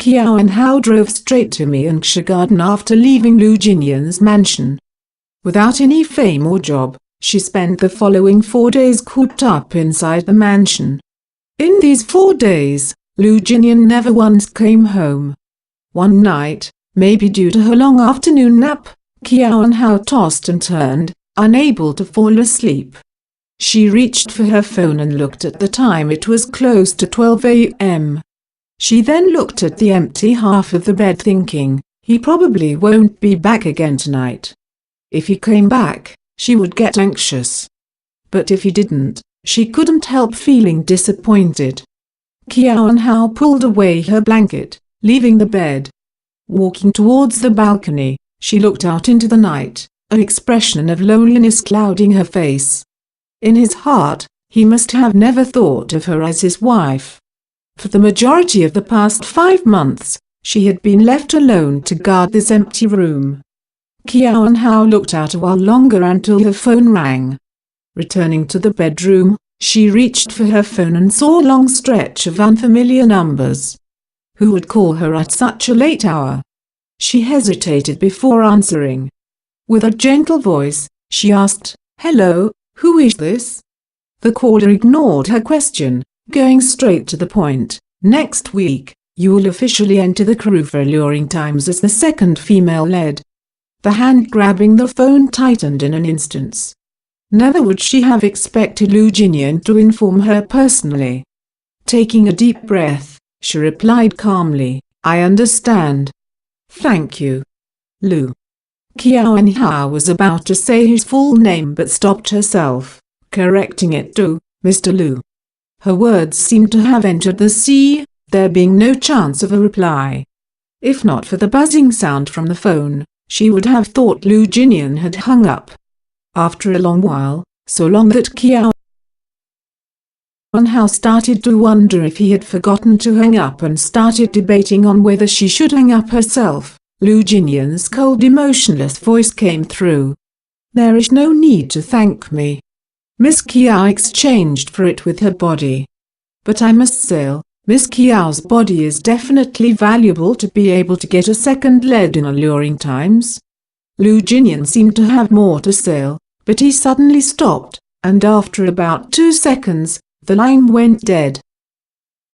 Kiao and Hao drove straight to Miangsha Garden after leaving Lu Jinyan's mansion. Without any fame or job, she spent the following 4 days cooped up inside the mansion. In these 4 days, Lu Jinyan never once came home. One night, maybe due to her long afternoon nap, Kiao and Hao tossed and turned, unable to fall asleep. She reached for her phone and looked at the time. It was close to 12 a.m. She then looked at the empty half of the bed thinking, he probably won't be back again tonight. If he came back, she would get anxious. But if he didn't, she couldn't help feeling disappointed. Kiao and Hao pulled away her blanket, leaving the bed. Walking towards the balcony, she looked out into the night, an expression of loneliness clouding her face. In his heart, he must have never thought of her as his wife. For the majority of the past 5 months, she had been left alone to guard this empty room. Kiao and Hao looked out a while longer until her phone rang. Returning to the bedroom, she reached for her phone and saw a long stretch of unfamiliar numbers. Who would call her at such a late hour? She hesitated before answering. With a gentle voice, she asked, "Hello, who is this?" The caller ignored her question, going straight to the point. "Next week, you will officially enter the crew for Alluring Times as the second female lead." The hand grabbing the phone tightened in an instant. Never would she have expected Lu Jinyan to inform her personally. Taking a deep breath, she replied calmly, "I understand. Thank you, Lu." Kiao and Hao was about to say his full name but stopped herself, correcting it to Mr. Lu. Her words seemed to have entered the sea, there being no chance of a reply. If not for the buzzing sound from the phone, she would have thought Lu Jinyan had hung up. After a long while, so long that Kiao and Hao started to wonder if he had forgotten to hang up and started debating on whether she should hang up herself, Lu Jinyan's cold, emotionless voice came through. "There is no need to thank me." Miss Kiao exchanged for it with her body. "But I must say, Miss Kiao's body is definitely valuable to be able to get a second lead in Alluring Times." Lu Jinyan seemed to have more to say, but he suddenly stopped, and after about 2 seconds, the line went dead.